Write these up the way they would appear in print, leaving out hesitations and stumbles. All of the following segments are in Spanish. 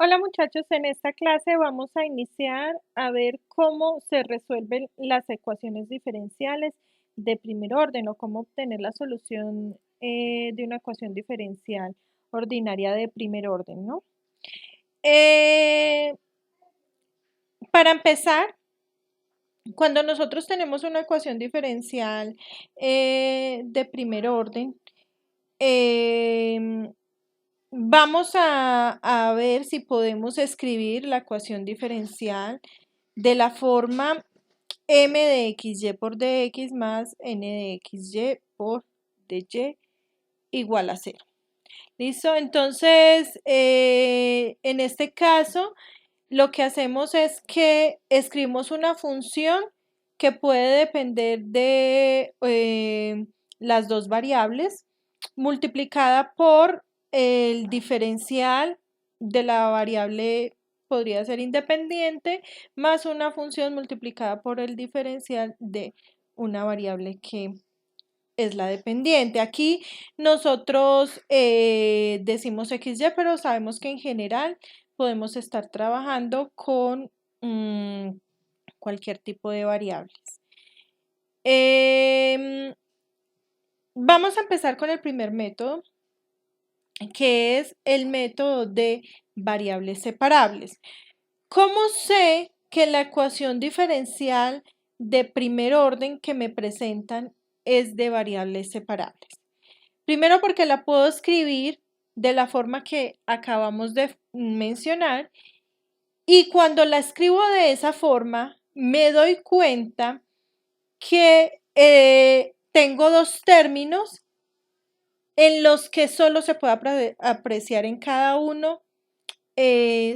Hola muchachos, en esta clase vamos a iniciar a ver cómo se resuelven las ecuaciones diferenciales de primer orden o cómo obtener la solución de una ecuación diferencial ordinaria de primer orden, ¿no? Para empezar, cuando nosotros tenemos una ecuación diferencial de primer orden, vamos a ver si podemos escribir la ecuación diferencial de la forma m de xy por dx más n de xy por dy igual a 0. ¿Listo? Entonces, en este caso, lo que hacemos es que escribimos una función que puede depender de las dos variables multiplicada por el diferencial de la variable, podría ser independiente, más una función multiplicada por el diferencial de una variable que es la dependiente. Aquí nosotros decimos XY, pero sabemos que en general podemos estar trabajando con cualquier tipo de variables. Vamos a empezar con el primer método, que es el método de variables separables. ¿Cómo sé que la ecuación diferencial de primer orden que me presentan es de variables separables? Primero porque la puedo escribir de la forma que acabamos de mencionar, y cuando la escribo de esa forma me doy cuenta que tengo dos términos en los que solo se puede apreciar en cada uno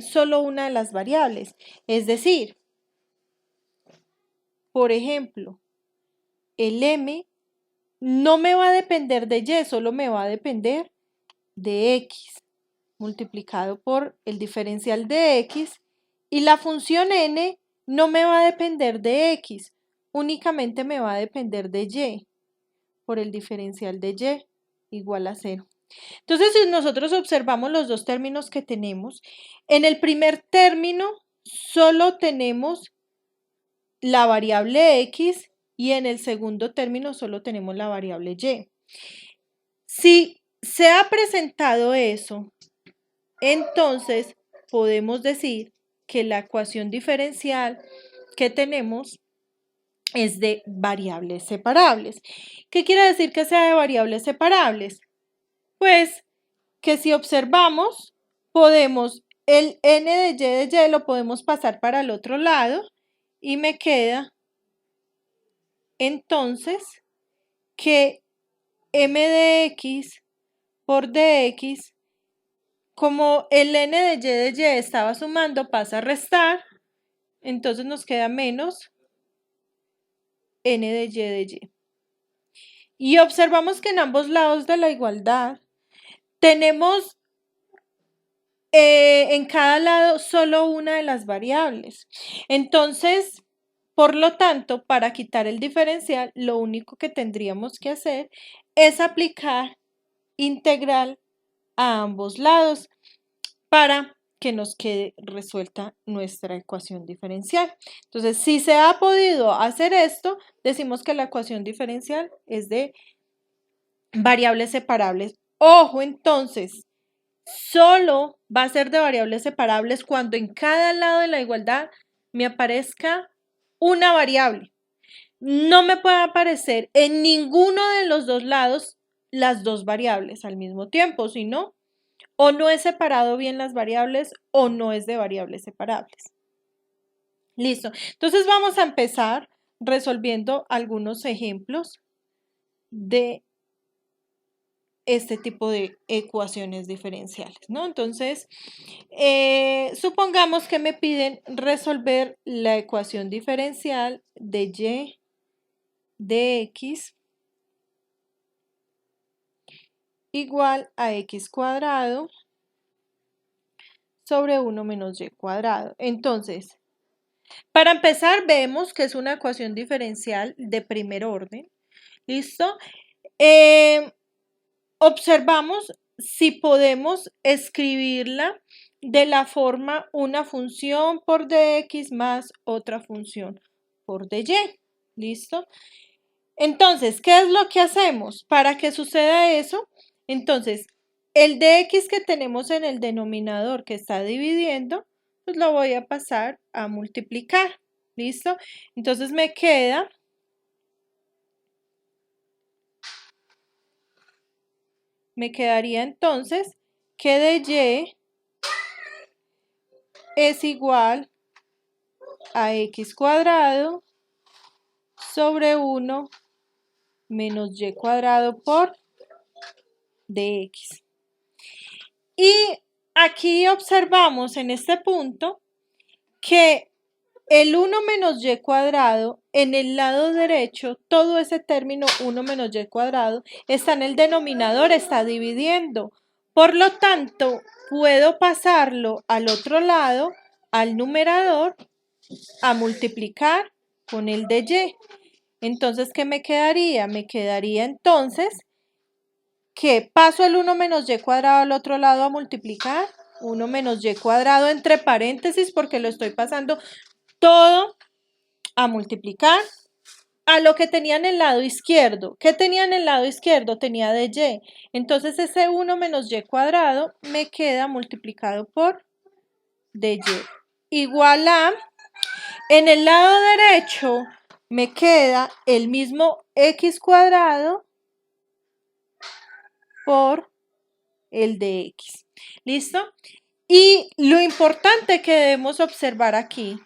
solo una de las variables. Es decir, por ejemplo, el m no me va a depender de y, solo me va a depender de x multiplicado por el diferencial de x, y la función n no me va a depender de x, únicamente me va a depender de y por el diferencial de y igual a 0. Entonces, si nosotros observamos los dos términos que tenemos, en el primer término solo tenemos la variable x y en el segundo término solo tenemos la variable y. Si se ha presentado eso, entonces podemos decir que la ecuación diferencial que tenemos es de variables separables. ¿Qué quiere decir que sea de variables separables? Pues que si observamos, podemos, el n de y lo podemos pasar para el otro lado y me queda entonces que m de x por dx, como el n de y estaba sumando, pasa a restar, entonces nos queda menos n de y. Y observamos que en ambos lados de la igualdad tenemos en cada lado solo una de las variables. Entonces, por lo tanto, para quitar el diferencial, lo único que tendríamos que hacer es aplicar integral a ambos lados para que nos quede resuelta nuestra ecuación diferencial. Entonces, si se ha podido hacer esto, decimos que la ecuación diferencial es de variables separables. Ojo, entonces, solo va a ser de variables separables cuando en cada lado de la igualdad me aparezca una variable. No me puede aparecer en ninguno de los dos lados las dos variables al mismo tiempo, sino o no he separado bien las variables o no es de variables separables. Listo. Entonces vamos a empezar resolviendo algunos ejemplos de este tipo de ecuaciones diferenciales, ¿no? Entonces, supongamos que me piden resolver la ecuación diferencial de y de x igual a x cuadrado sobre 1 menos y cuadrado. Entonces, para empezar, vemos que es una ecuación diferencial de primer orden. ¿Listo? Observamos si podemos escribirla de la forma una función por dx más otra función por dy. ¿Listo? Entonces, ¿qué es lo que hacemos para que suceda eso? Entonces, el dx que tenemos en el denominador que está dividiendo, pues lo voy a pasar a multiplicar. ¿Listo? Entonces me quedaría entonces que dy es igual a x cuadrado sobre 1 menos y cuadrado por dx. Y aquí observamos en este punto que el 1 menos y cuadrado en el lado derecho, todo ese término 1 menos y cuadrado está en el denominador, está dividiendo. Por lo tanto, puedo pasarlo al otro lado, al numerador, a multiplicar con el de y. Entonces, ¿qué me quedaría? Me quedaría entonces que paso el 1 menos y cuadrado al otro lado a multiplicar. 1 menos y cuadrado entre paréntesis porque lo estoy pasando todo a multiplicar a lo que tenía en el lado izquierdo. ¿Qué tenía en el lado izquierdo? Tenía de y. Entonces ese 1 menos y cuadrado me queda multiplicado por dy. Igual a, en el lado derecho me queda el mismo x cuadrado por el de x. ¿Listo? Y lo importante que debemos observar aquí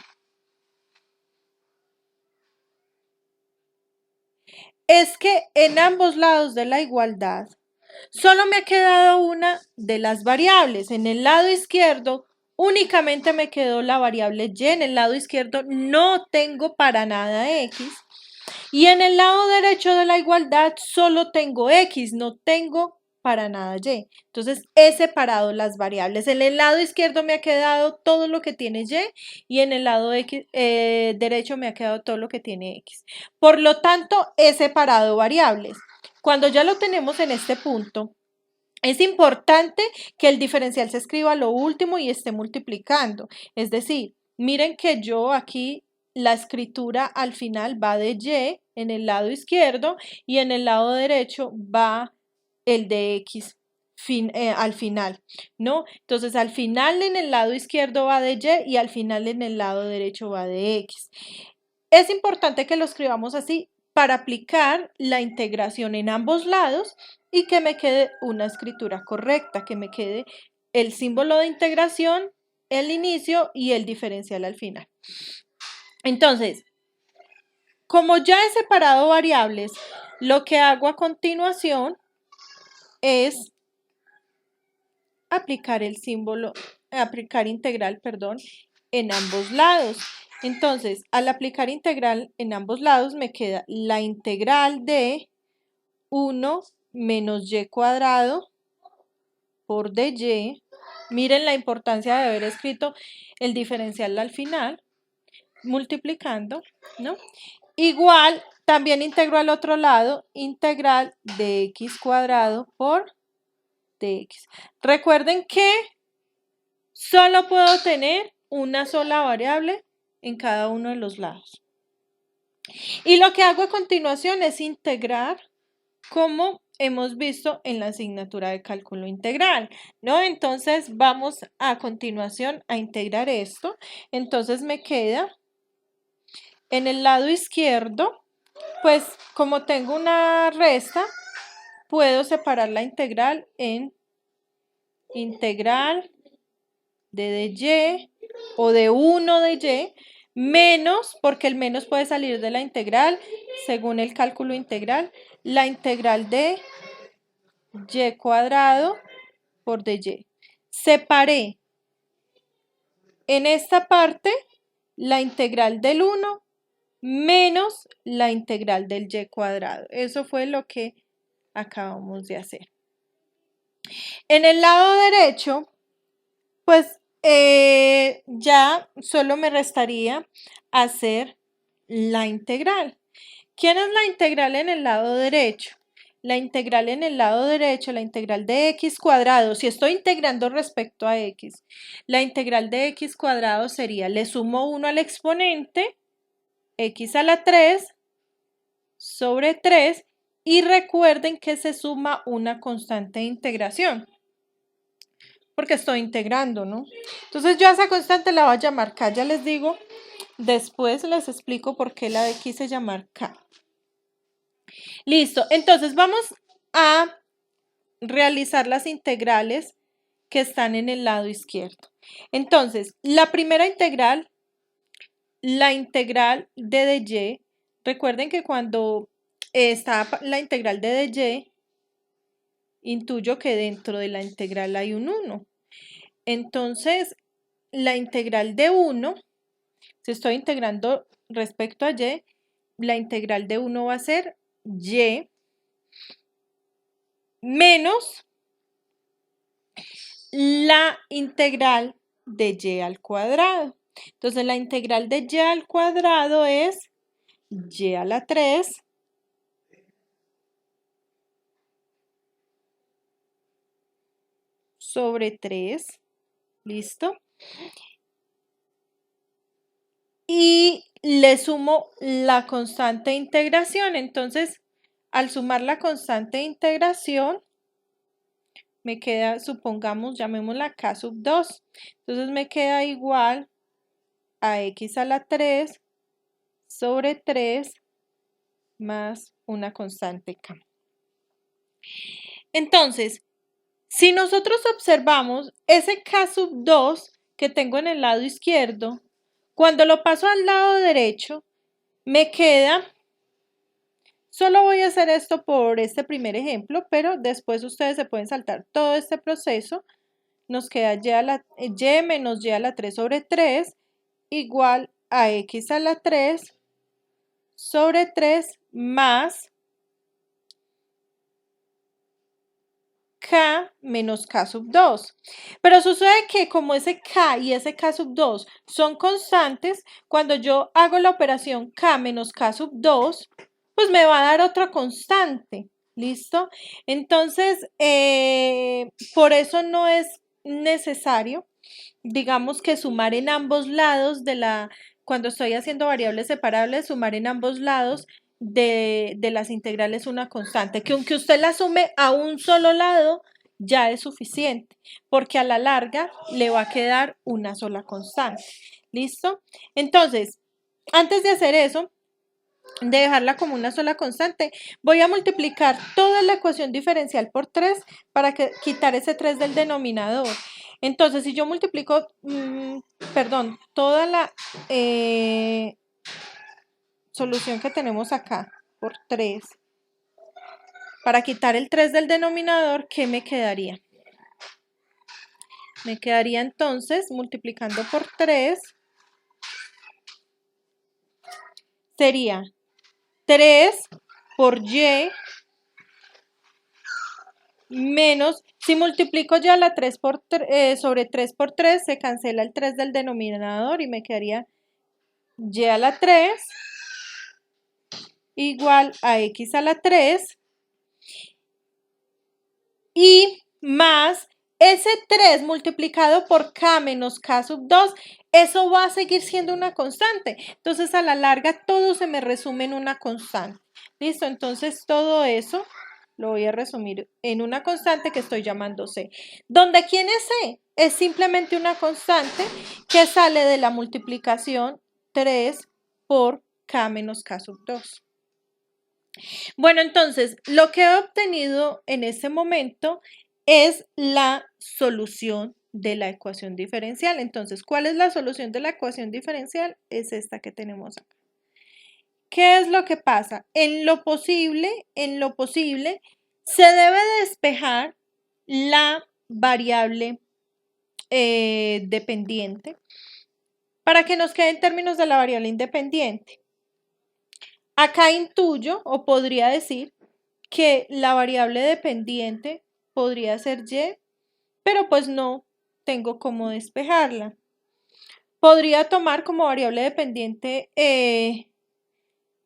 es que en ambos lados de la igualdad solo me ha quedado una de las variables. En el lado izquierdo únicamente me quedó la variable y, en el lado izquierdo no tengo para nada x. Y en el lado derecho de la igualdad solo tengo x, no tengo para nada y. Entonces he separado las variables. En el lado izquierdo me ha quedado todo lo que tiene y en el lado derecho me ha quedado todo lo que tiene x. Por lo tanto, he separado variables. Cuando ya lo tenemos en este punto, es importante que el diferencial se escriba a lo último y esté multiplicando. Es decir, miren que yo aquí la escritura al final va de y en el lado izquierdo y en el lado derecho va el de x al final, ¿no? Entonces al final en el lado izquierdo va de y y al final en el lado derecho va de x. Es importante que lo escribamos así para aplicar la integración en ambos lados y que me quede una escritura correcta, que me quede el símbolo de integración, el inicio y el diferencial al final. Entonces, como ya he separado variables, lo que hago a continuación es aplicar el símbolo, aplicar integral, perdón, en ambos lados. Entonces, al aplicar integral en ambos lados me queda la integral de 1 menos y cuadrado por dy. Miren la importancia de haber escrito el diferencial al final, multiplicando, ¿no? Igual, también integro al otro lado, integral de x cuadrado por dx. Recuerden que solo puedo tener una sola variable en cada uno de los lados. Y lo que hago a continuación es integrar como hemos visto en la asignatura de cálculo integral, ¿no? Entonces vamos a continuación a integrar esto. Entonces me queda en el lado izquierdo, pues como tengo una resta, puedo separar la integral en integral de dy o de 1 de y menos, porque el menos puede salir de la integral según el cálculo integral, la integral de y cuadrado por dy. Separé en esta parte la integral del 1 menos la integral del y cuadrado. Eso fue lo que acabamos de hacer. En el lado derecho, pues ya solo me restaría hacer la integral. ¿Quién es la integral en el lado derecho? la integral en el lado derecho, la integral de x cuadrado, si estoy integrando respecto a x, la integral de x cuadrado sería, le sumo 1 al exponente, x a la 3 sobre 3, y recuerden que se suma una constante de integración, porque estoy integrando, ¿no? Entonces yo a esa constante la voy a llamar k, ya les digo, después les explico por qué la quise llamar k. Listo, entonces vamos a realizar las integrales que están en el lado izquierdo. Entonces, la primera integral, la integral de dy, recuerden que cuando está la integral de dy, intuyo que dentro de la integral hay un 1. Entonces, la integral de 1, si estoy integrando respecto a y, la integral de 1 va a ser y menos la integral de y al cuadrado. Entonces, la integral de y al cuadrado es y a la 3 sobre 3, ¿listo? Y le sumo la constante de integración. Entonces, al sumar la constante de integración, me queda, supongamos, llamémosla k sub 2. Entonces, me queda igual a x a la 3 sobre 3 más una constante k. Entonces, si nosotros observamos ese k sub 2 que tengo en el lado izquierdo, cuando lo paso al lado derecho, me queda, solo voy a hacer esto por este primer ejemplo, pero después ustedes se pueden saltar todo este proceso. Nos queda y menos y a la 3 sobre 3 igual a x a la 3 sobre 3 más k menos k sub 2. Pero sucede que como ese k y ese k sub 2 son constantes, cuando yo hago la operación k menos k sub 2, pues me va a dar otra constante. ¿Listo? Entonces, por eso no es necesario, digamos que sumar en ambos lados cuando estoy haciendo variables separables, sumar en ambos lados de las integrales una constante, que aunque usted la sume a un solo lado, ya es suficiente, porque a la larga le va a quedar una sola constante. ¿Listo? Entonces, antes de hacer eso, de dejarla como una sola constante, voy a multiplicar toda la ecuación diferencial por 3 para quitar ese 3 del denominador. Entonces, si yo multiplico, toda la solución que tenemos acá por 3, para quitar el 3 del denominador, ¿qué me quedaría? Me quedaría entonces, multiplicando por 3, sería 3 por y menos, si multiplico ya la 3 sobre 3 por 3, se cancela el 3 del denominador y me quedaría y a la 3 igual a x a la 3 y más ese 3 multiplicado por k menos k sub 2, eso va a seguir siendo una constante. Entonces, a la larga, todo se me resume en una constante. ¿Listo? Entonces, todo eso lo voy a resumir en una constante que estoy llamando C. ¿Dónde quién es C? Es simplemente una constante que sale de la multiplicación 3 por k menos k sub 2. Bueno, entonces, lo que he obtenido en este momento es la solución de la ecuación diferencial. Entonces, ¿cuál es la solución de la ecuación diferencial? Es esta que tenemos acá. ¿Qué es lo que pasa? En lo posible, se debe despejar la variable dependiente para que nos quede en términos de la variable independiente. Acá intuyo o podría decir que la variable dependiente podría ser y, pero pues no tengo cómo despejarla. Podría tomar como variable dependiente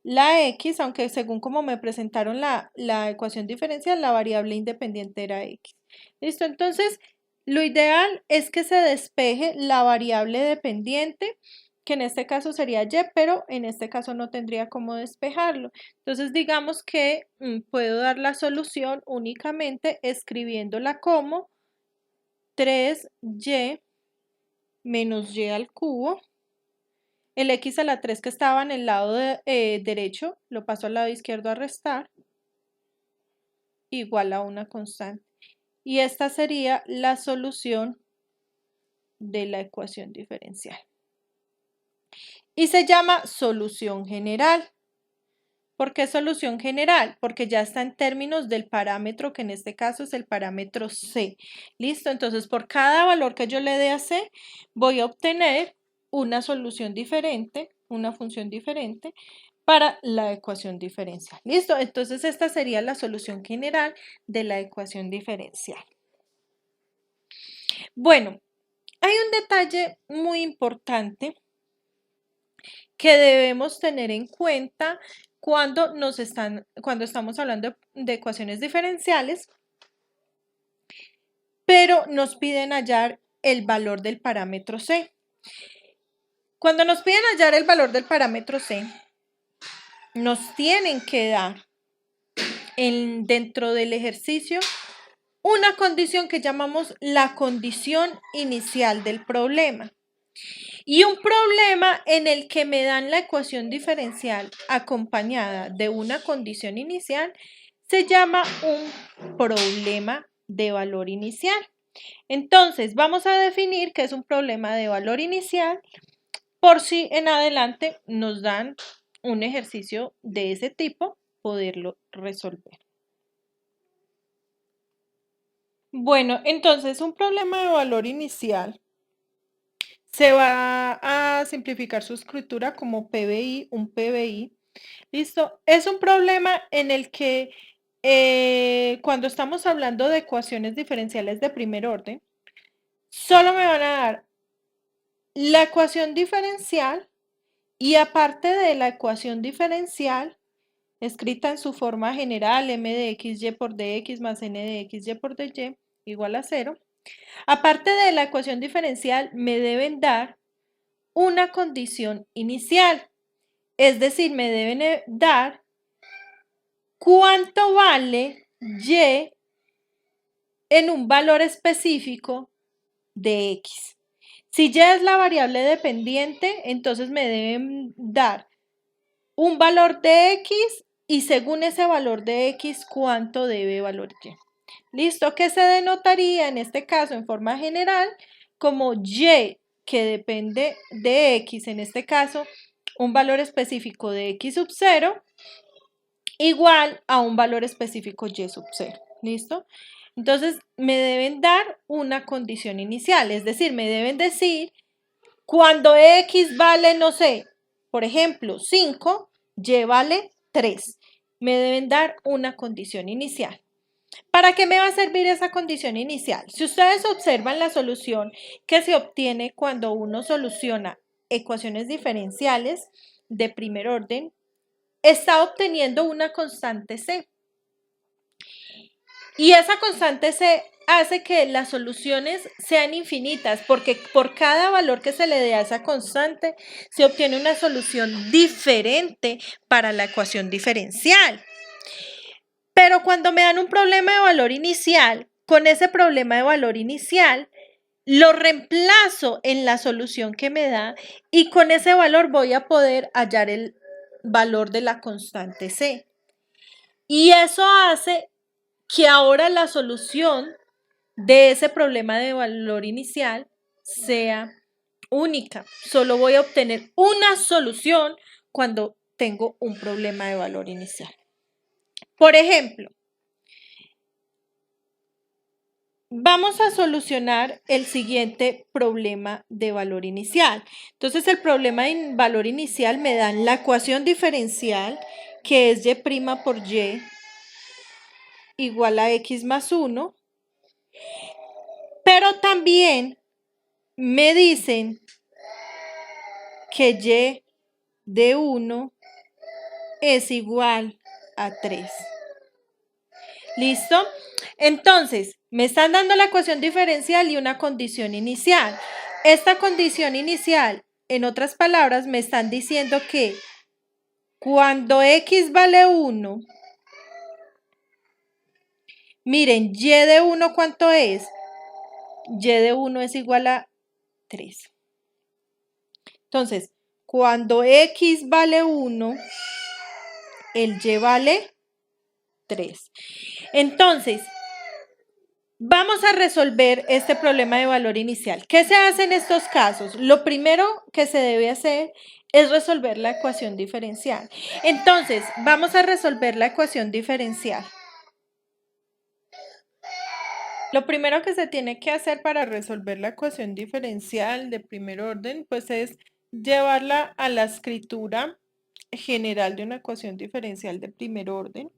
la x, aunque según como me presentaron la ecuación diferencial, la variable independiente era x. ¿Listo? Entonces, lo ideal es que se despeje la variable dependiente, que en este caso sería y, pero en este caso no tendría cómo despejarlo. Entonces, digamos que puedo dar la solución únicamente escribiéndola como 3y menos y al cubo. El x a la 3 que estaba en el lado derecho, lo paso al lado izquierdo a restar, igual a una constante. Y esta sería la solución de la ecuación diferencial. Y se llama solución general. ¿Por qué solución general? Porque ya está en términos del parámetro, que en este caso es el parámetro C. ¿Listo? Entonces, por cada valor que yo le dé a C, voy a obtener una solución diferente, una función diferente para la ecuación diferencial. ¿Listo? Entonces, esta sería la solución general de la ecuación diferencial. Bueno, hay un detalle muy importante que debemos tener en cuenta cuando estamos hablando de ecuaciones diferenciales, pero nos piden hallar el valor del parámetro C. Cuando nos piden hallar el valor del parámetro C, nos tienen que dar dentro del ejercicio una condición que llamamos la condición inicial del problema. Y un problema en el que me dan la ecuación diferencial acompañada de una condición inicial se llama un problema de valor inicial. Entonces, vamos a definir qué es un problema de valor inicial por si en adelante nos dan un ejercicio de ese tipo, poderlo resolver. Bueno, entonces un problema de valor inicial se va a simplificar su escritura como PBI, un PBI. ¿Listo? Es un problema en el que cuando estamos hablando de ecuaciones diferenciales de primer orden, solo me van a dar la ecuación diferencial y aparte de la ecuación diferencial, escrita en su forma general, m de xy por dx más n de xy por dy igual a 0, aparte de la ecuación diferencial, me deben dar una condición inicial. Es decir, me deben dar cuánto vale y en un valor específico de x. Si y es la variable dependiente, entonces me deben dar un valor de x y según ese valor de x, cuánto debe valer y. ¿Listo? Que se denotaría en este caso en forma general como y que depende de x, en este caso un valor específico de x sub 0 igual a un valor específico y sub 0. ¿Listo? Entonces me deben dar una condición inicial, es decir, me deben decir cuando x vale, no sé, por ejemplo, 5, y vale 3. Me deben dar una condición inicial. ¿Para qué me va a servir esa condición inicial? Si ustedes observan la solución que se obtiene cuando uno soluciona ecuaciones diferenciales de primer orden, está obteniendo una constante C. Y esa constante C hace que las soluciones sean infinitas, porque por cada valor que se le dé a esa constante, se obtiene una solución diferente para la ecuación diferencial. Pero cuando me dan un problema de valor inicial, con ese problema de valor inicial, lo reemplazo en la solución que me da y con ese valor voy a poder hallar el valor de la constante C. Y eso hace que ahora la solución de ese problema de valor inicial sea única. Solo voy a obtener una solución cuando tengo un problema de valor inicial. Por ejemplo, vamos a solucionar el siguiente problema de valor inicial. Entonces, el problema de valor inicial me dan la ecuación diferencial, que es y' por y igual a x más 1, pero también me dicen que y de 1 es igual a 3. ¿Listo? Entonces, me están dando la ecuación diferencial y una condición inicial. Esta condición inicial, en otras palabras, me están diciendo que cuando x vale 1, miren, y de 1, ¿cuánto es? Y de 1 es igual a 3. Entonces, cuando x vale 1, el y vale 3. Entonces, vamos a resolver este problema de valor inicial. ¿Qué se hace en estos casos? Lo primero que se debe hacer es resolver la ecuación diferencial. Entonces, vamos a resolver la ecuación diferencial. Lo primero que se tiene que hacer para resolver la ecuación diferencial de primer orden, pues es llevarla a la escritura general de una ecuación diferencial de primer orden.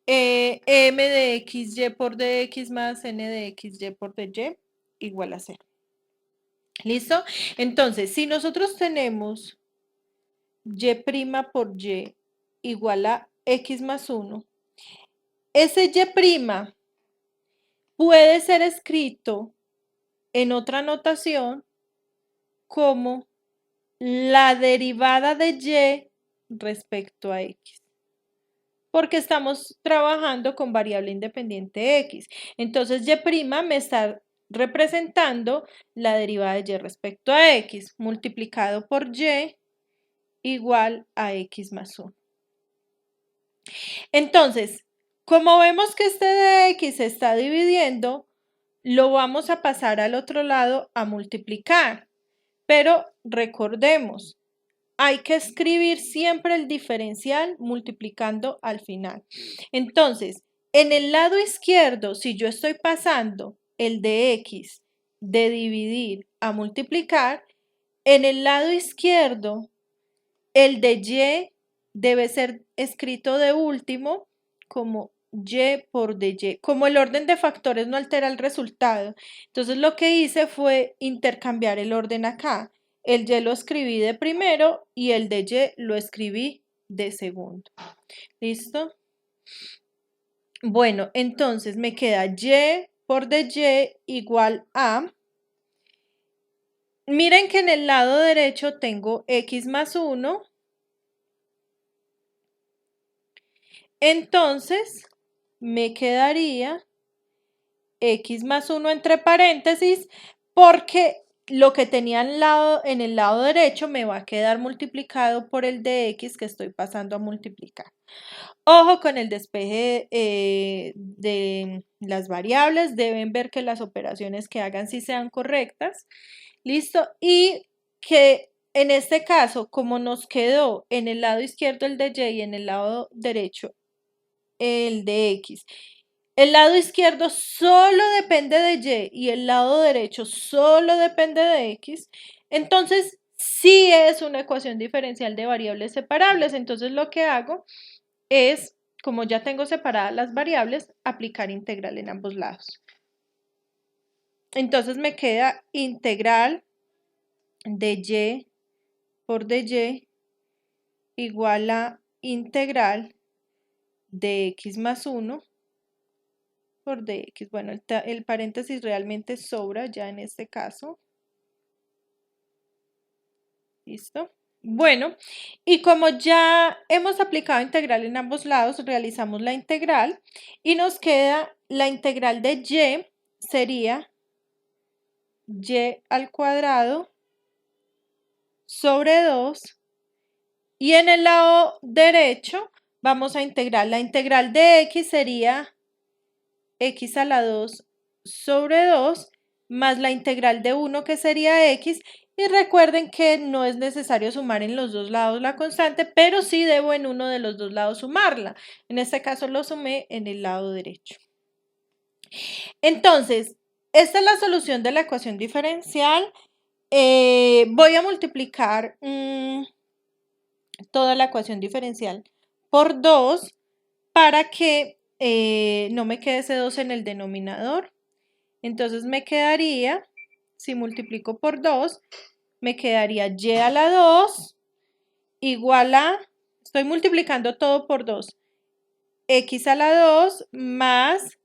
M de xy por dx más n de xy por dy igual a 0. ¿Listo? Entonces, si nosotros tenemos y' por y igual a x más 1, ese y' puede ser escrito en otra notación como la derivada de y respecto a x, porque estamos trabajando con variable independiente x. Entonces, y' me está representando la derivada de y respecto a x, multiplicado por y igual a x más 1. Entonces, como vemos que este de x se está dividiendo, lo vamos a pasar al otro lado a multiplicar. Pero recordemos, hay que escribir siempre el diferencial multiplicando al final. Entonces, en el lado izquierdo, si yo estoy pasando el de x de dividir a multiplicar, en el lado izquierdo, el de y debe ser escrito de último como y por dy. Como el orden de factores no altera el resultado, entonces lo que hice fue intercambiar el orden acá. El y lo escribí de primero y el de y lo escribí de segundo. ¿Listo? Bueno, entonces me queda y por dy igual a... Miren que en el lado derecho tengo x más 1. Entonces, me quedaría x más 1 entre paréntesis, porque lo que tenía en el lado derecho me va a quedar multiplicado por el de x que estoy pasando a multiplicar. Ojo con el despeje de las variables, deben ver que las operaciones que hagan sí sean correctas. ¿Listo? Y que en este caso, como nos quedó en el lado izquierdo el de y y en el lado derecho el de x, el lado izquierdo solo depende de y el lado derecho solo depende de x, entonces sí es una ecuación diferencial de variables separables. Entonces lo que hago es, como ya tengo separadas las variables, aplicar integral en ambos lados. Entonces me queda integral de y por dy igual a integral de x más 1 por dx. Bueno, el paréntesis realmente sobra ya en este caso. ¿Listo? Bueno, y como ya hemos aplicado integral en ambos lados, realizamos la integral y nos queda la integral de y, sería y al cuadrado sobre 2, y en el lado derecho vamos a integrar. La integral de x sería x a la 2 sobre 2 más la integral de 1 que sería x, y recuerden que no es necesario sumar en los dos lados la constante, pero sí debo en uno de los dos lados sumarla. En este caso lo sumé en el lado derecho. Entonces, esta es la solución de la ecuación diferencial. Voy a multiplicar toda la ecuación diferencial por 2 para que no me quede ese 2 en el denominador. Entonces me quedaría, si multiplico por 2, me quedaría y a la 2 igual a Estoy multiplicando todo por 2. X a la 2 más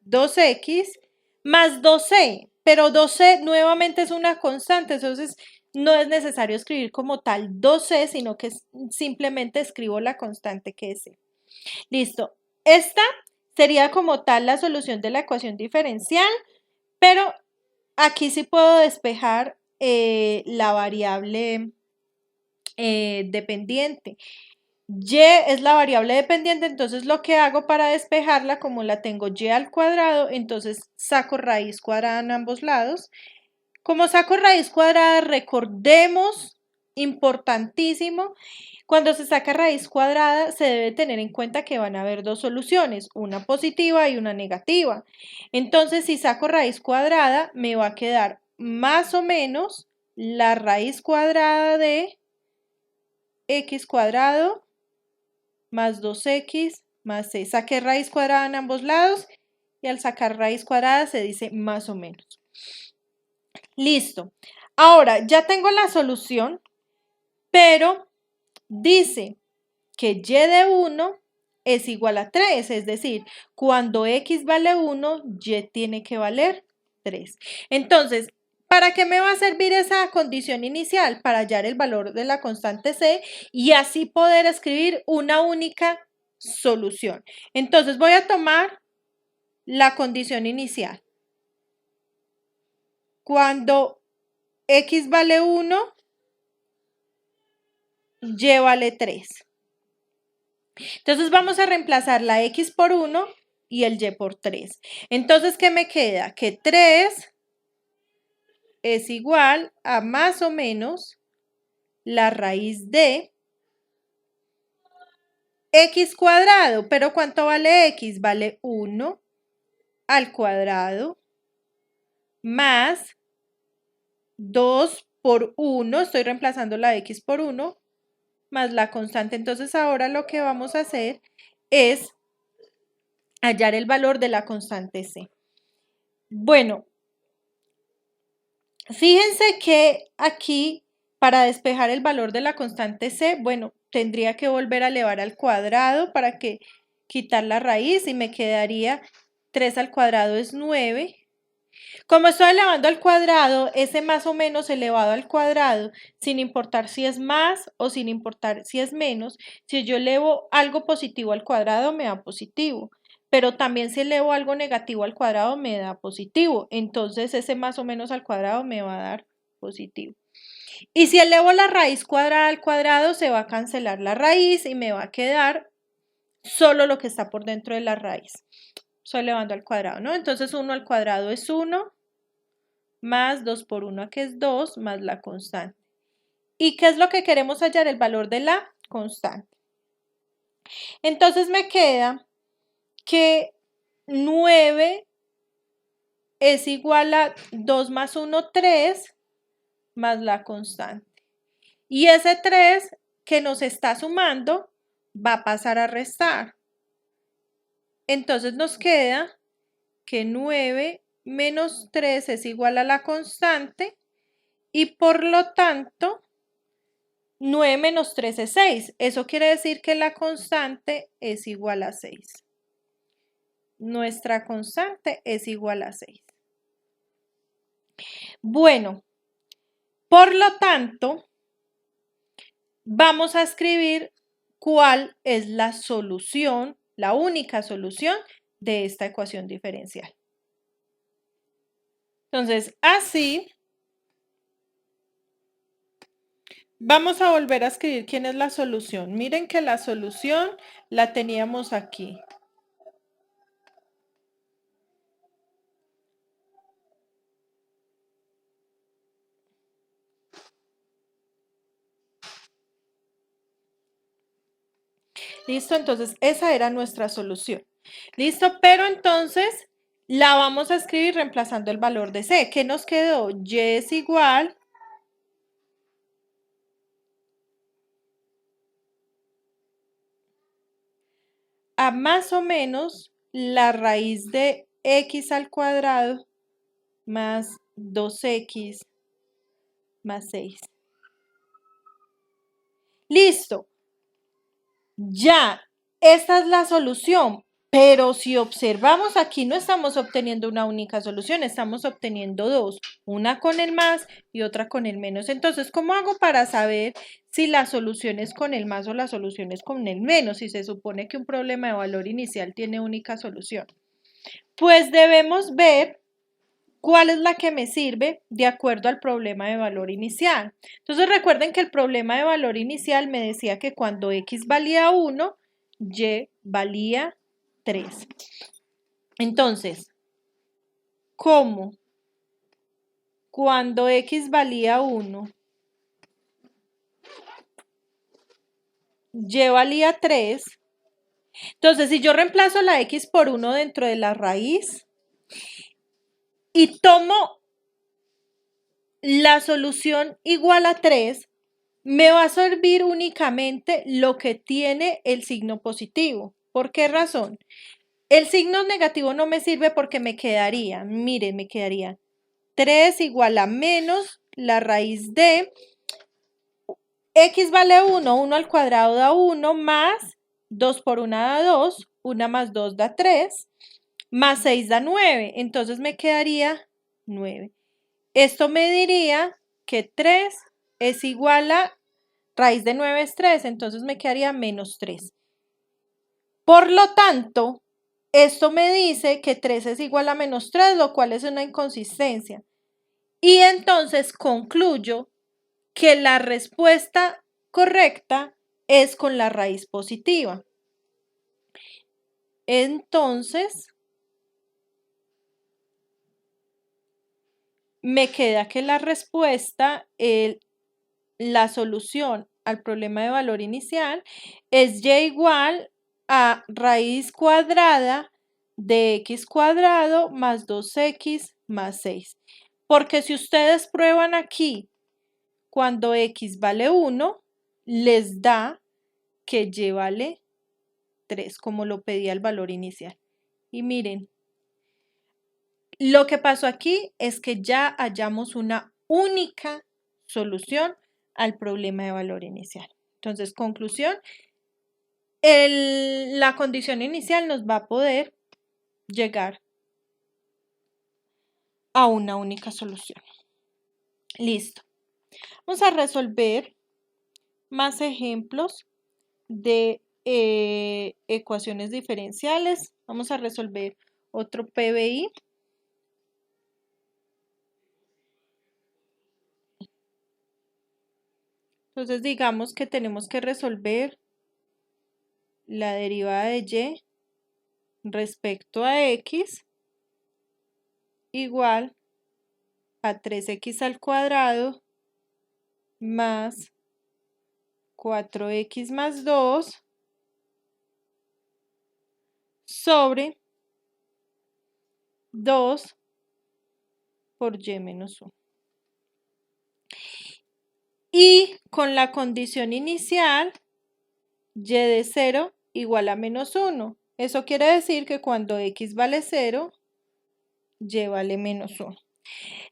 2x más 2c, pero 2c nuevamente es una constante, entonces no es necesario escribir como tal 2c, sino que simplemente escribo la constante que es c. Listo. Esta sería como tal la solución de la ecuación diferencial, pero aquí sí puedo despejar la variable dependiente. Y es la variable dependiente, entonces lo que hago para despejarla, como la tengo y al cuadrado, entonces saco raíz cuadrada en ambos lados. Como saco raíz cuadrada, recordemos, importantísimo, cuando se saca raíz cuadrada se debe tener en cuenta que van a haber dos soluciones, una positiva y una negativa. Entonces, si saco raíz cuadrada, me va a quedar más o menos la raíz cuadrada de x cuadrado más 2x más 6. Saqué raíz cuadrada en ambos lados y al sacar raíz cuadrada se dice más o menos. Listo. Ahora ya tengo la solución, pero dice que y de 1 es igual a 3, es decir, cuando x vale 1, y tiene que valer 3. Entonces, ¿para qué me va a servir esa condición inicial? Para hallar el valor de la constante c y así poder escribir una única solución. Entonces, voy a tomar la condición inicial. Cuando x vale 1, y vale 3. Entonces vamos a reemplazar la x por 1 y el y por 3. Entonces, ¿qué me queda? Que 3 es igual a más o menos la raíz de x cuadrado. ¿Pero cuánto vale x? Vale 1 al cuadrado más 2 por 1. Estoy reemplazando la x por 1 más la constante. Entonces ahora lo que vamos a hacer es hallar el valor de la constante c. Bueno, fíjense que aquí para despejar el valor de la constante c, bueno, tendría que volver a elevar al cuadrado para que quitar la raíz y me quedaría 3 al cuadrado es 9. Como estoy elevando al cuadrado, ese más o menos elevado al cuadrado, sin importar si es más o sin importar si es menos, si yo elevo algo positivo al cuadrado me da positivo, pero también si elevo algo negativo al cuadrado me da positivo, entonces ese más o menos al cuadrado me va a dar positivo. Y si elevo la raíz cuadrada al cuadrado, se va a cancelar la raíz y me va a quedar solo lo que está por dentro de la raíz. Estoy elevando al cuadrado, ¿no? Entonces 1 al cuadrado es 1, más 2 por 1 que es 2, más la constante. ¿Y qué es lo que queremos hallar? El valor de la constante. Entonces me queda que 9 es igual a 2 más 1, 3, más la constante. Y ese 3 que nos está sumando va a pasar a restar. Entonces nos queda que 9 menos 3 es igual a la constante y por lo tanto 9 menos 3 es 6. Eso quiere decir que la constante es igual a 6. Nuestra constante es igual a 6. Bueno, por lo tanto, vamos a escribir cuál es la solución, la única solución de esta ecuación diferencial. Entonces, así, vamos a volver a escribir quién es la solución. Miren que la solución la teníamos aquí. ¿Listo? Entonces, esa era nuestra solución. ¿Listo? Pero entonces la vamos a escribir reemplazando el valor de c. ¿Qué nos quedó? Y es igual a más o menos la raíz de x al cuadrado más 2x más 6. Listo. Ya, esta es la solución, pero si observamos aquí no estamos obteniendo una única solución, estamos obteniendo dos, una con el más y otra con el menos. Entonces, ¿cómo hago para saber si la solución es con el más o la solución es con el menos? Si se supone que un problema de valor inicial tiene única solución. Pues debemos ver cuál es la que me sirve de acuerdo al problema de valor inicial. Entonces recuerden que el problema de valor inicial me decía que cuando x valía 1, y valía 3. Entonces, ¿cómo? Cuando x valía 1, y valía 3. Entonces, si yo reemplazo la x por 1 dentro de la raíz y tomo la solución igual a 3, me va a servir únicamente lo que tiene el signo positivo. ¿Por qué razón? El signo negativo no me sirve porque me quedaría, miren, me quedaría 3 igual a menos la raíz de x vale 1, 1 al cuadrado da 1, más 2 por 1 da 2, 1 más 2 da 3, más 6 da 9, entonces me quedaría 9. Esto me diría que 3 es igual a raíz de 9 es 3, entonces me quedaría menos 3. Por lo tanto, esto me dice que 3 es igual a menos 3, lo cual es una inconsistencia. Y entonces concluyo que la respuesta correcta es con la raíz positiva. Entonces, me queda que la respuesta, la solución al problema de valor inicial es y igual a raíz cuadrada de x cuadrado más 2x más 6. Porque si ustedes prueban aquí, cuando x vale 1, les da que y vale 3, como lo pedía el valor inicial. Y miren, lo que pasó aquí es que ya hallamos una única solución al problema de valor inicial. Entonces, conclusión, la condición inicial nos va a poder llegar a una única solución. Listo. Vamos a resolver más ejemplos de ecuaciones diferenciales. Vamos a resolver otro PBI. Entonces digamos que tenemos que resolver la derivada de y respecto a x igual a 3x al cuadrado más 4x más 2 sobre 2 por y menos 1. Y con la condición inicial, y de 0 igual a menos 1. Eso quiere decir que cuando x vale 0, y vale menos 1.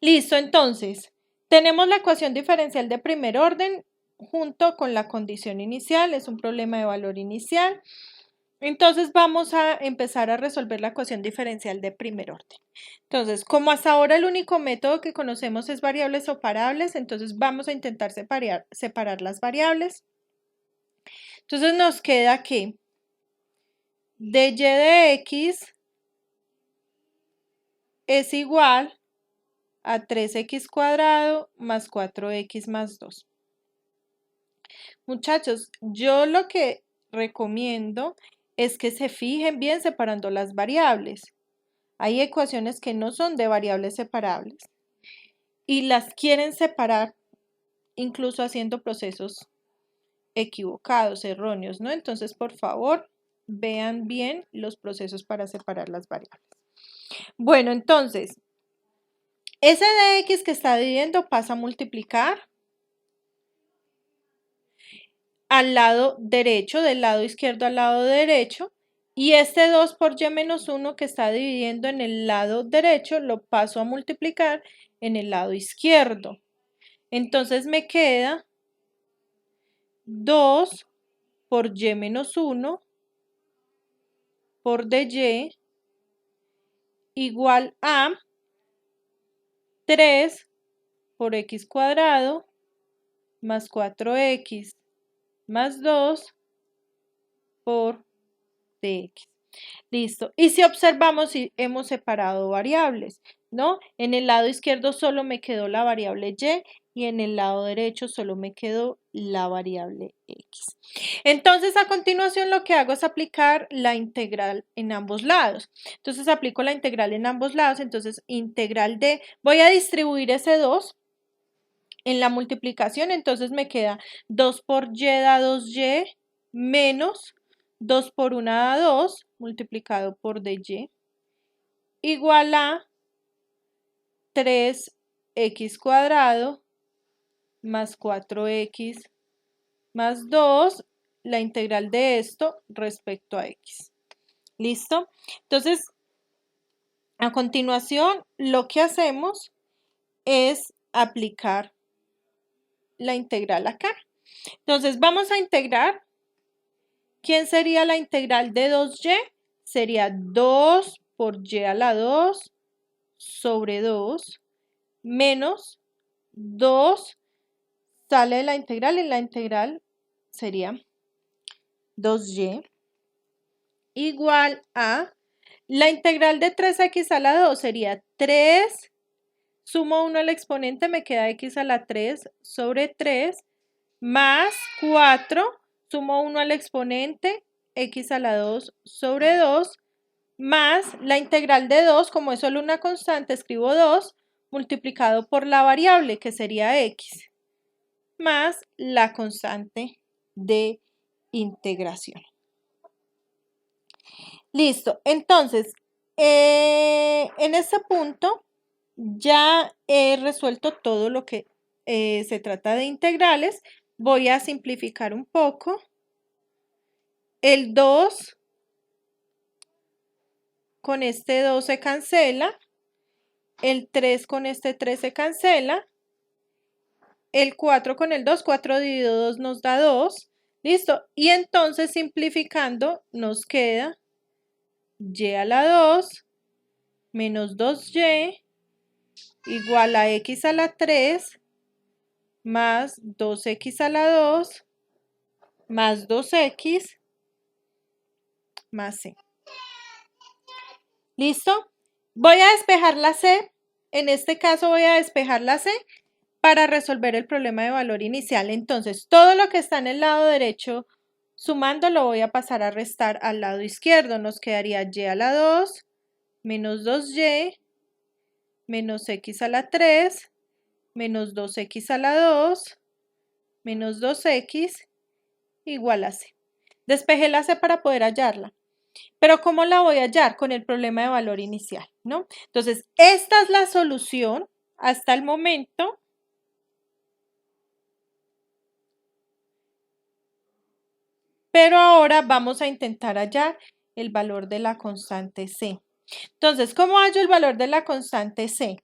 Listo, entonces, tenemos la ecuación diferencial de primer orden junto con la condición inicial, es un problema de valor inicial. Entonces vamos a empezar a resolver la ecuación diferencial de primer orden. Entonces, como hasta ahora el único método que conocemos es variables o parables, entonces vamos a intentar separar las variables. Entonces nos queda que de y de x es igual a 3x cuadrado más 4x más 2. Muchachos, yo lo que recomiendo es que se fijen bien separando las variables. Hay ecuaciones que no son de variables separables y las quieren separar incluso haciendo procesos equivocados, erróneos, ¿no? Entonces, por favor, vean bien los procesos para separar las variables. Bueno, entonces, ese de x que está dividiendo pasa a multiplicar al lado derecho, del lado izquierdo al lado derecho, y este 2 por y menos 1 que está dividiendo en el lado derecho lo paso a multiplicar en el lado izquierdo. Entonces me queda 2 por y menos 1 por dy igual a 3 por x cuadrado más 4x más 2 por dx. Listo. Y si observamos, si hemos separado variables, ¿no? En el lado izquierdo solo me quedó la variable y en el lado derecho solo me quedó la variable x. Entonces, a continuación lo que hago es aplicar la integral en ambos lados. Entonces, aplico la integral en ambos lados. Entonces, integral de, voy a distribuir ese 2 en la multiplicación. Entonces, me queda 2 por y da 2y menos 2 por 1 da 2 multiplicado por dy igual a 3x cuadrado más 4x más 2, la integral de esto respecto a x. ¿Listo? Entonces, a continuación, lo que hacemos es aplicar la integral acá. Entonces, vamos a integrar. ¿Quién sería la integral de 2y? Sería 2 por y a la 2 sobre 2 menos 2 sale de la integral y la integral sería 2y igual a la integral de 3x a la 2 sería 3, sumo 1 al exponente, me queda x a la 3 sobre 3 más 4, sumo 1 al exponente, x a la 2 sobre 2 más la integral de 2, como es solo una constante, escribo 2 multiplicado por la variable que sería x más la constante de integración. Listo, entonces, en este punto ya he resuelto todo lo que se trata de integrales. Voy a simplificar un poco. El 2 con este 2 se cancela. El 3 con este 3 se cancela. El 4 con el 2, 4 dividido 2 nos da 2. Listo. Y entonces simplificando nos queda y a la 2 menos 2y igual a x a la 3 más 2x a la 2 más 2x más c. ¿Listo? Voy a despejar la c. En este caso voy a despejar la c para resolver el problema de valor inicial. Entonces, todo lo que está en el lado derecho sumando lo voy a pasar a restar al lado izquierdo. Nos quedaría y a la 2 menos 2y menos x a la 3 menos 2x a la 2 menos 2x igual a c. Despejé la c para poder hallarla. Pero ¿cómo la voy a hallar? Con el problema de valor inicial, ¿no? Entonces, esta es la solución hasta el momento. Pero ahora vamos a intentar hallar el valor de la constante c. Entonces, ¿cómo hallo el valor de la constante c?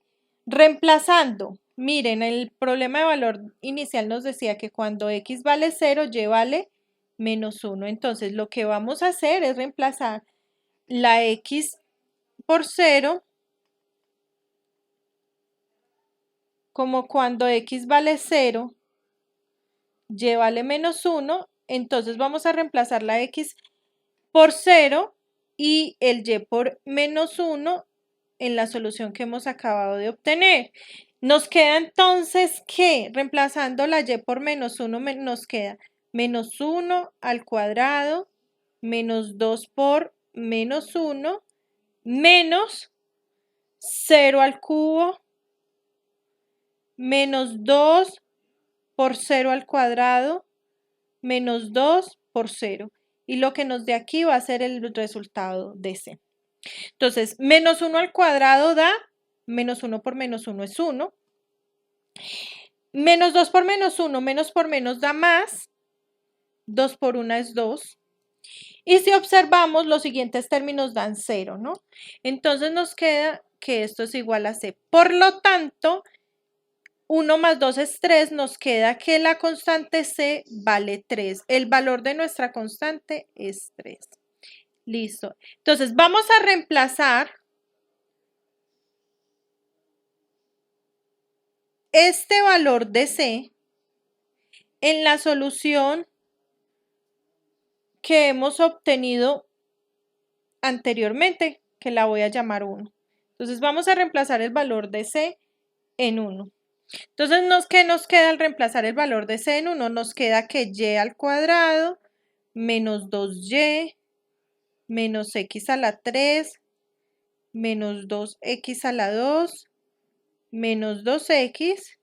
Reemplazando. Miren, el problema de valor inicial nos decía que cuando x vale 0, y vale menos 1. Entonces, lo que vamos a hacer es reemplazar la x por 0 como cuando x vale 0, y vale menos 1. Entonces, vamos a reemplazar la x por 0 y el y por menos 1 en la solución que hemos acabado de obtener. Nos queda entonces que, reemplazando la y por menos 1, nos queda menos 1 al cuadrado, menos 2 por menos 1, menos 0 al cubo, menos 2 por 0 al cuadrado, menos 2 por 0. Y lo que nos dé aquí va a ser el resultado de C. Entonces, menos 1 al cuadrado da, menos 1 por menos 1 es 1. Menos 2 por menos 1, menos por menos da más. 2 por 1 es 2. Y si observamos, los siguientes términos dan 0, ¿no? Entonces nos queda que esto es igual a C. Por lo tanto, 1 más 2 es 3, nos queda que la constante C vale 3. El valor de nuestra constante es 3. Listo. Entonces vamos a reemplazar este valor de C en la solución que hemos obtenido anteriormente, que la voy a llamar 1. Entonces vamos a reemplazar el valor de C en 1. Entonces, ¿qué nos queda al reemplazar el valor de C en 1? Nos queda que y al cuadrado menos 2y menos x a la 3 menos 2x a la 2 menos 2x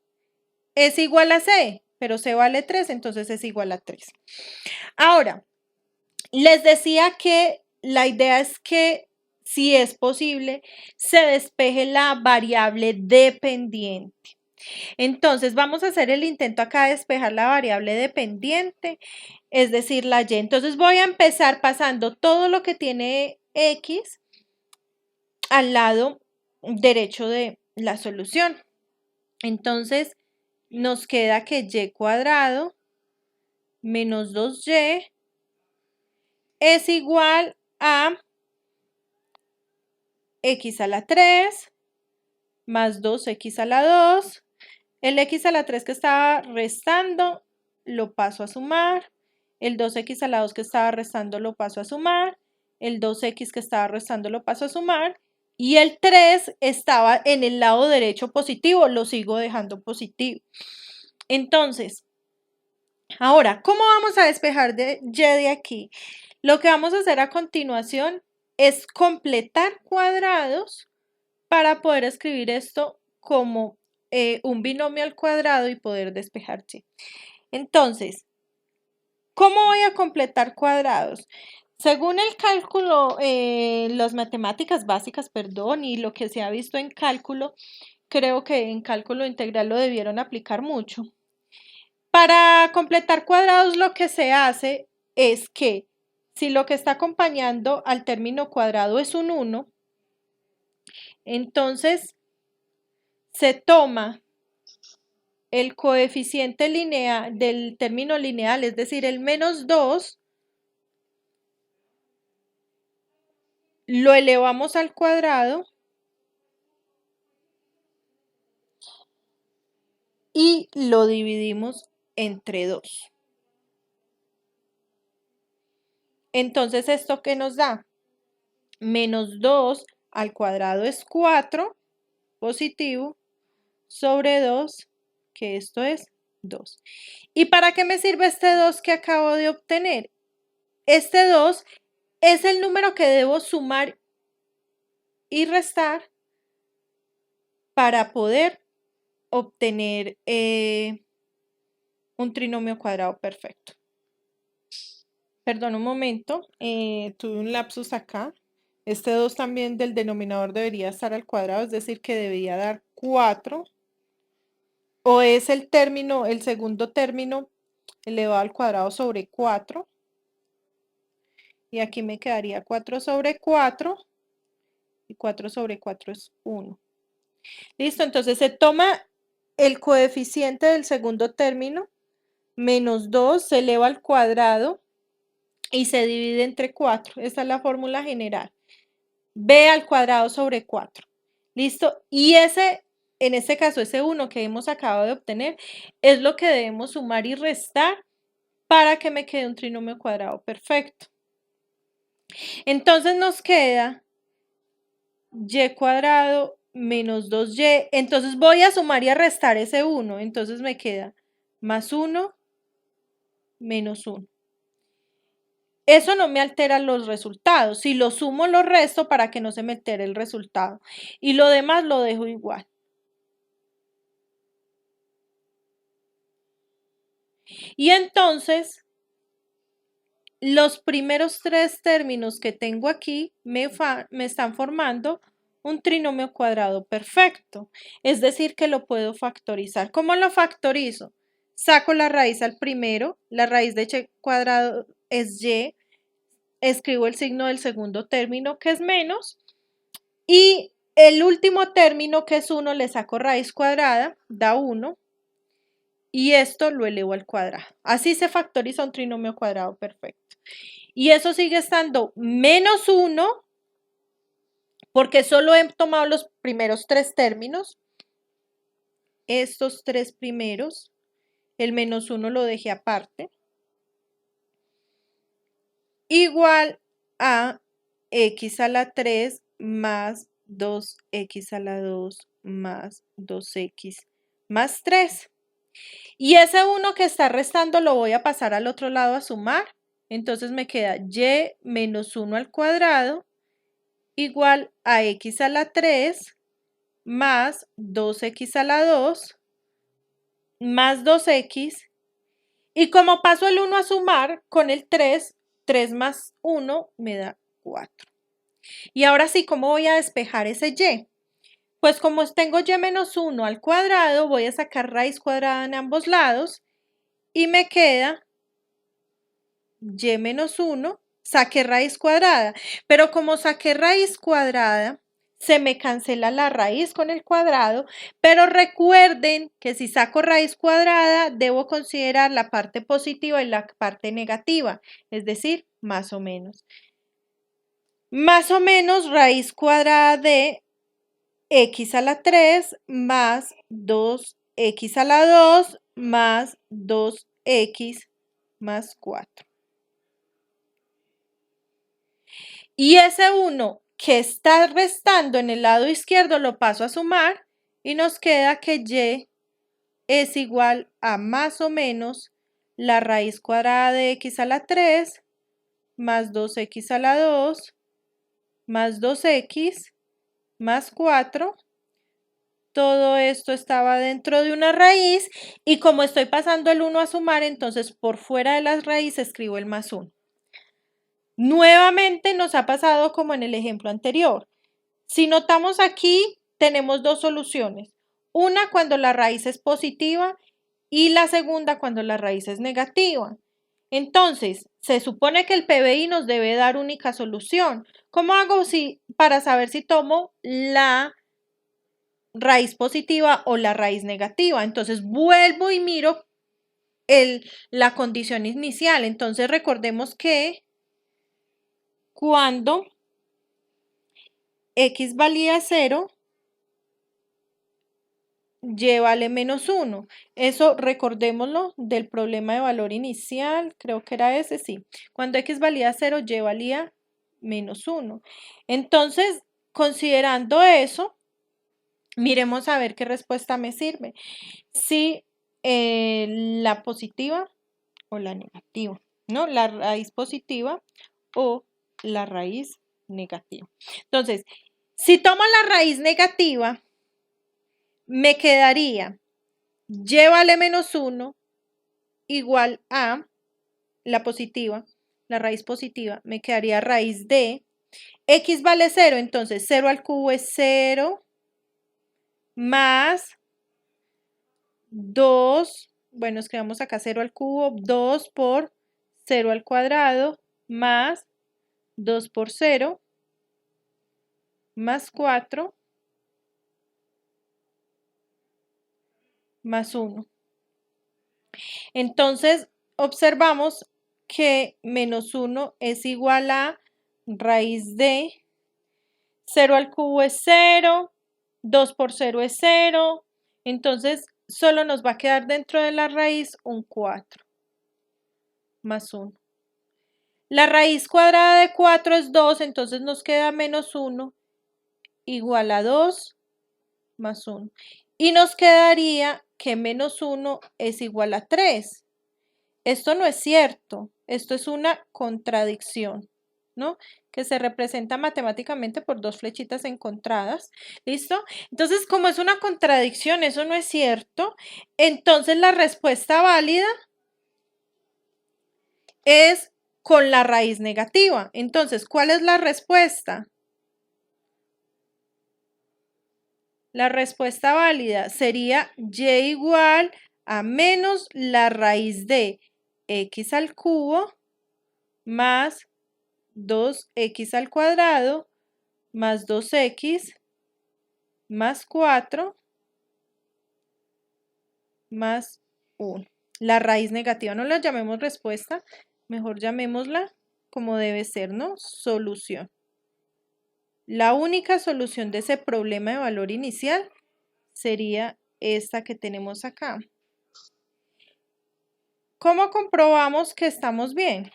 es igual a C, pero C vale 3, entonces es igual a 3. Ahora, les decía que la idea es que, si es posible, se despeje la variable dependiente. Entonces, vamos a hacer el intento acá de despejar la variable dependiente, es decir, la y. Entonces, voy a empezar pasando todo lo que tiene x al lado derecho de la solución. Entonces, nos queda que y cuadrado menos 2y es igual a x a la 3 más 2x a la 2. El x a la 3 que estaba restando lo paso a sumar. El 2x a la 2 que estaba restando lo paso a sumar. El 2x que estaba restando lo paso a sumar. Y el 3 estaba en el lado derecho positivo, lo sigo dejando positivo. Entonces, ahora, ¿cómo vamos a despejar y de aquí? Lo que vamos a hacer a continuación es completar cuadrados para poder escribir esto como un binomio al cuadrado y poder despejar y. Entonces, ¿cómo voy a completar cuadrados? Según el cálculo, las matemáticas básicas, perdón, y lo que se ha visto en cálculo, creo que en cálculo integral lo debieron aplicar mucho. Para completar cuadrados lo que se hace es que si lo que está acompañando al término cuadrado es un 1, entonces se toma el coeficiente lineal del término lineal, es decir, el menos 2, lo elevamos al cuadrado y lo dividimos entre 2. Entonces, ¿esto qué nos da? Menos 2 al cuadrado es 4, positivo, sobre 2, que esto es 2. ¿Y para qué me sirve este 2 que acabo de obtener? Este 2 es el número que debo sumar y restar para poder obtener un trinomio cuadrado perfecto. Perdón un momento, tuve un lapsus acá. Este 2 también del denominador debería estar al cuadrado, es decir, que debería dar 4. O es el término, el segundo término elevado al cuadrado sobre 4. Y aquí me quedaría 4 sobre 4. Y 4 sobre 4 es 1. Listo, entonces se toma el coeficiente del segundo término, menos 2, se eleva al cuadrado y se divide entre 4. Esta es la fórmula general. B al cuadrado sobre 4. Listo, y en este caso, ese 1 que hemos acabado de obtener, es lo que debemos sumar y restar para que me quede un trinomio cuadrado perfecto. Entonces nos queda y cuadrado menos 2y. Entonces voy a sumar y a restar ese 1. Entonces me queda más 1 menos 1. Eso no me altera los resultados. Si lo sumo, lo resto para que no se me altere el resultado. Y lo demás lo dejo igual. Y entonces, los primeros 3 términos que tengo aquí me están formando un trinomio cuadrado perfecto. Es decir, que lo puedo factorizar. ¿Cómo lo factorizo? Saco la raíz al primero, la raíz de y cuadrado es y, escribo el signo del segundo término que es menos y el último término que es 1 le saco raíz cuadrada, da 1 y esto lo elevo al cuadrado. Así se factoriza un trinomio cuadrado perfecto. Y eso sigue estando menos 1, porque solo he tomado los primeros 3 términos. Estos 3 primeros, el menos 1 lo dejé aparte. Igual a x a la 3 más 2x a la 2 más 2x más 3. Y ese 1 que está restando lo voy a pasar al otro lado a sumar. Entonces me queda y menos 1 al cuadrado igual a x a la 3 más 2x a la 2 más 2x. Y como paso el 1 a sumar con el 3, 3 más 1 me da 4. Y ahora sí, ¿cómo voy a despejar ese y? Pues como tengo y menos 1 al cuadrado, voy a sacar raíz cuadrada en ambos lados y me queda y menos 1, saqué raíz cuadrada. Pero como saqué raíz cuadrada, se me cancela la raíz con el cuadrado, pero recuerden que si saco raíz cuadrada, debo considerar la parte positiva y la parte negativa, es decir, más o menos. Más o menos raíz cuadrada de x a la 3 más 2x a la 2 más 2x más 4. Y ese 1 que está restando en el lado izquierdo lo paso a sumar y nos queda que y es igual a más o menos la raíz cuadrada de x a la 3 más 2x a la 2 más 2x más 4. Todo esto estaba dentro de una raíz y como estoy pasando el 1 a sumar, entonces por fuera de las raíces escribo el más 1. Nuevamente nos ha pasado como en el ejemplo anterior. Si notamos aquí, tenemos dos soluciones. Una cuando la raíz es positiva y la segunda cuando la raíz es negativa. Entonces, se supone que el PBI nos debe dar única solución. ¿Cómo hago para saber si tomo la raíz positiva o la raíz negativa? Entonces, vuelvo y miro la condición inicial. Entonces, recordemos que cuando x valía 0, y vale menos 1. Eso recordémoslo del problema de valor inicial, creo que era ese, sí. Cuando x valía 0, y valía menos 1. Entonces, considerando eso, miremos a ver qué respuesta me sirve. Si la positiva o la negativa, ¿no? La raíz positiva o la raíz negativa. Entonces, si tomo la raíz negativa, me quedaría y vale menos 1 igual a la positiva, la raíz positiva, me quedaría raíz de x vale 0, entonces 0 al cubo es 0 más 2, bueno, escribamos acá 0 al cubo, 2 por 0 al cuadrado más 2 por 0 más 4 más 1. Entonces, observamos que menos 1 es igual a raíz de 0 al cubo es 0, 2 por 0 es 0, entonces solo nos va a quedar dentro de la raíz un 4 más 1. La raíz cuadrada de 4 es 2, entonces nos queda menos 1 igual a 2 más 1. Y nos quedaría que menos 1 es igual a 3. Esto no es cierto, esto es una contradicción, ¿no? Que se representa matemáticamente por dos flechitas encontradas, ¿listo? Entonces, como es una contradicción, eso no es cierto, entonces la respuesta válida es con la raíz negativa. Entonces, ¿cuál es la respuesta? La respuesta válida sería y igual a menos la raíz de x al cubo más 2x al cuadrado más 2x más 4 más 1. La raíz negativa, no la llamemos respuesta, mejor llamémosla como debe ser, ¿no? Solución. La única solución de ese problema de valor inicial sería esta que tenemos acá. ¿Cómo comprobamos que estamos bien?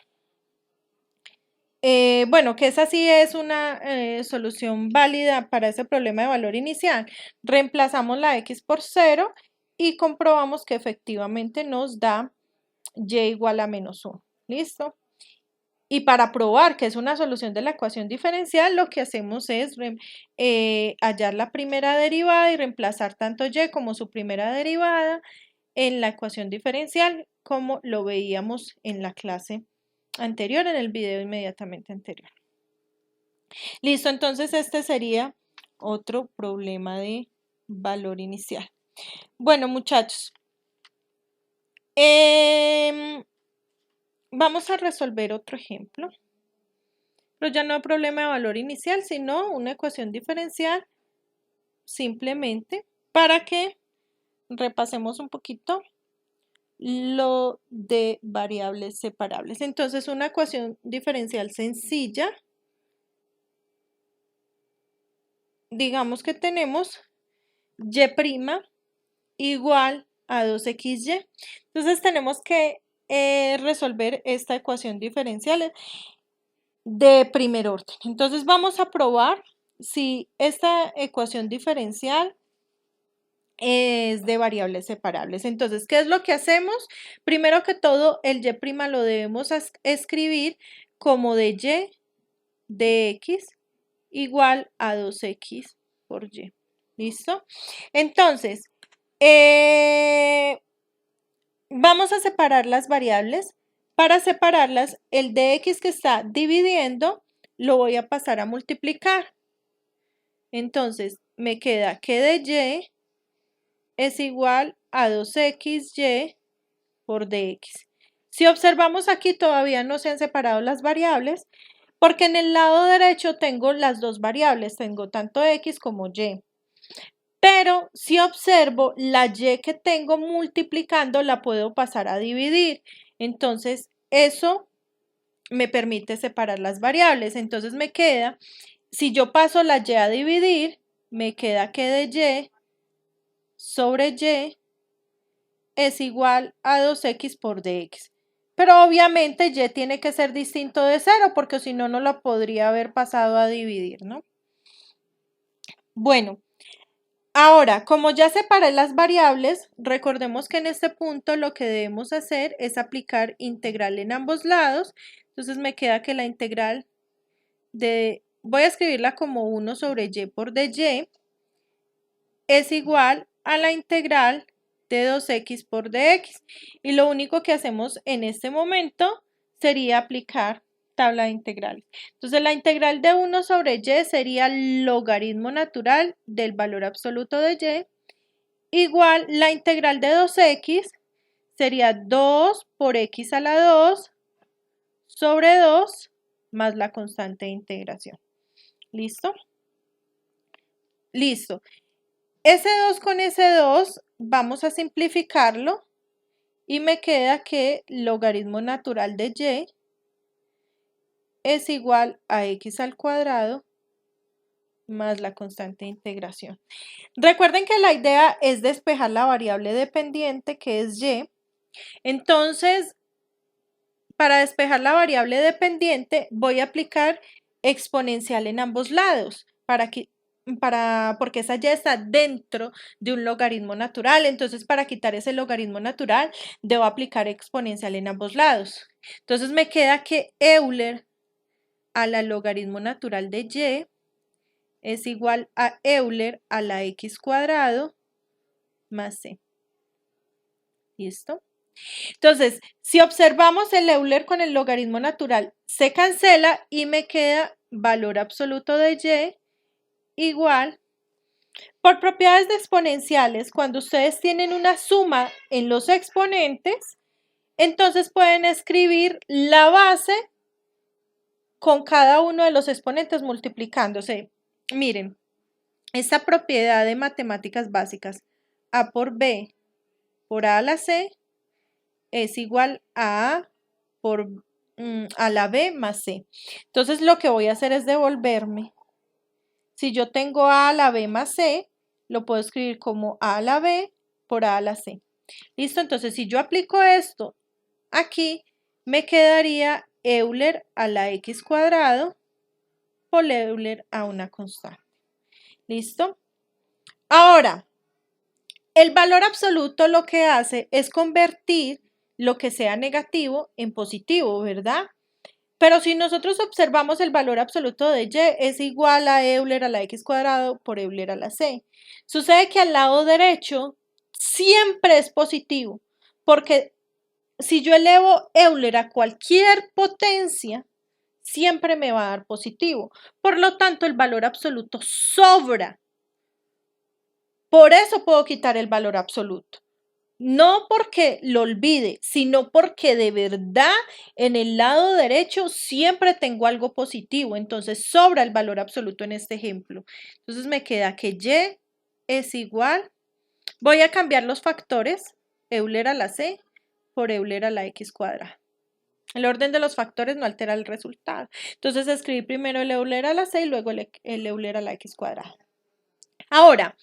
Bueno, que esa sí es una solución válida para ese problema de valor inicial. Reemplazamos la x por 0 y comprobamos que efectivamente nos da y igual a menos 1. ¿Listo? Y para probar que es una solución de la ecuación diferencial, lo que hacemos es hallar la primera derivada y reemplazar tanto y como su primera derivada en la ecuación diferencial, como lo veíamos en la clase anterior, en el video inmediatamente anterior. Listo, entonces este sería otro problema de valor inicial. Bueno, muchachos, vamos a resolver otro ejemplo, pero ya no hay problema de valor inicial, sino una ecuación diferencial, simplemente para que repasemos un poquito lo de variables separables. Entonces, una ecuación diferencial sencilla, digamos que tenemos y' igual a 2xy. Entonces, tenemos que resolver esta ecuación diferencial de primer orden. Entonces, vamos a probar si esta ecuación diferencial es de variables separables. Entonces, ¿qué es lo que hacemos? Primero que todo, el y' lo debemos escribir como de y de x igual a 2x por y. ¿Listo? Entonces, vamos a separar las variables. Para separarlas, el de x que está dividiendo lo voy a pasar a multiplicar. Entonces, me queda que de y es igual a 2xy por dx. Si observamos aquí, todavía no se han separado las variables, porque en el lado derecho tengo las dos variables, tengo tanto x como y. Pero si observo, la y que tengo multiplicando la puedo pasar a dividir. Entonces, eso me permite separar las variables. Entonces, me queda, si yo paso la y a dividir, me queda que de y sobre y es igual a 2x por dx. Pero obviamente y tiene que ser distinto de 0 porque si no, no lo podría haber pasado a dividir, ¿no? Bueno, ahora, como ya separé las variables, recordemos que en este punto lo que debemos hacer es aplicar integral en ambos lados. Entonces me queda que la integral voy a escribirla como 1 sobre y por dy, es igual a la integral de 2x por dx. Y lo único que hacemos en este momento sería aplicar tabla de integrales. Entonces la integral de 1 sobre y sería el logaritmo natural del valor absoluto de y, igual la integral de 2x sería 2 por x a la 2 sobre 2 más la constante de integración. ¿Listo? Listo. Ese 2 con ese 2 vamos a simplificarlo y me queda que logaritmo natural de y es igual a x al cuadrado más la constante de integración. Recuerden que la idea es despejar la variable dependiente que es y. Entonces, para despejar la variable dependiente voy a aplicar exponencial en ambos lados porque esa ya está dentro de un logaritmo natural. Entonces, para quitar ese logaritmo natural, debo aplicar exponencial en ambos lados. Entonces, me queda que Euler a la logaritmo natural de y es igual a Euler a la x cuadrado más c. ¿Listo? Entonces, si observamos el Euler con el logaritmo natural, se cancela y me queda valor absoluto de y igual. Por propiedades de exponenciales, cuando ustedes tienen una suma en los exponentes, entonces pueden escribir la base con cada uno de los exponentes multiplicándose. Miren, esta propiedad de matemáticas básicas, a por b por a a la c, es igual a A a la B más C. Entonces lo que voy a hacer es devolverme. Si yo tengo A a la B más C, lo puedo escribir como A a la B por A a la C. ¿Listo? Entonces si yo aplico esto aquí, me quedaría Euler a la X cuadrado por Euler a una constante. ¿Listo? Ahora, el valor absoluto lo que hace es convertir lo que sea negativo en positivo, ¿verdad? Pero si nosotros observamos el valor absoluto de Y es igual a Euler a la X cuadrado por Euler a la C. Sucede que al lado derecho siempre es positivo, porque si yo elevo Euler a cualquier potencia, siempre me va a dar positivo. Por lo tanto, el valor absoluto sobra. Por eso puedo quitar el valor absoluto. No porque lo olvide, sino porque de verdad en el lado derecho siempre tengo algo positivo. Entonces sobra el valor absoluto en este ejemplo. Entonces me queda que Y es igual. Voy a cambiar los factores. Euler a la C por Euler a la X cuadrada. El orden de los factores no altera el resultado. Entonces escribí primero el Euler a la C y luego el Euler a la X cuadrada. Ahora,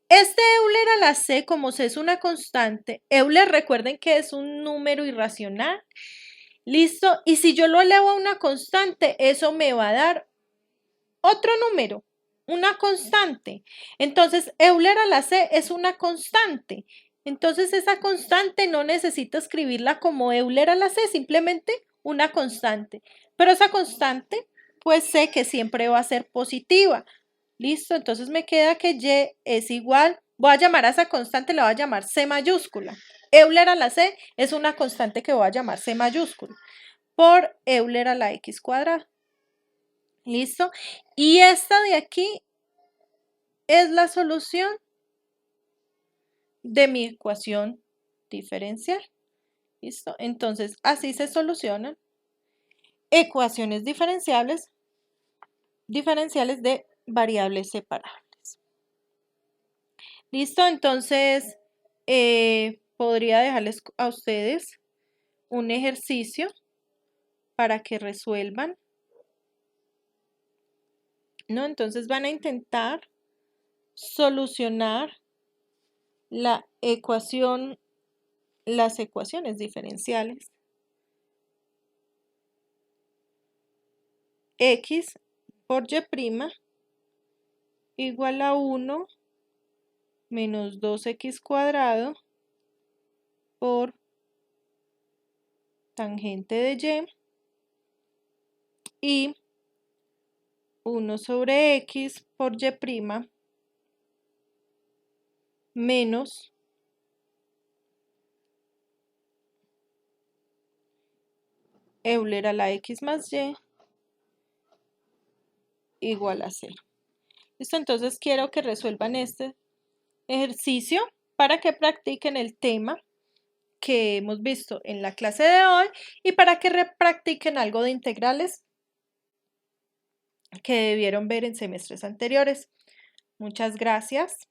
este Euler a la C, como C es una constante, Euler recuerden que es un número irracional. ¿Listo? Y si yo lo elevo a una constante, eso me va a dar otro número, una constante. Entonces, Euler a la C es una constante. Entonces, esa constante no necesito escribirla como Euler a la C, simplemente una constante. Pero esa constante, pues sé que siempre va a ser positiva. ¿Listo? Entonces me queda que Y es igual, voy a llamar a esa constante, la voy a llamar C mayúscula. Euler a la C es una constante que voy a llamar C mayúscula por Euler a la X cuadrada. ¿Listo? Y esta de aquí es la solución de mi ecuación diferencial. ¿Listo? Entonces, así se solucionan ecuaciones diferenciales de variables separables. ¿Listo? Entonces, podría dejarles a ustedes un ejercicio para que resuelvan, ¿no? Entonces van a intentar solucionar las ecuaciones diferenciales. X por Y' igual a 1 menos 2x cuadrado por tangente de Y 1 sobre x por Y' menos Euler a la x más y igual a 0. ¿Listo? Entonces quiero que resuelvan este ejercicio para que practiquen el tema que hemos visto en la clase de hoy y para que practiquen algo de integrales que debieron ver en semestres anteriores. Muchas gracias.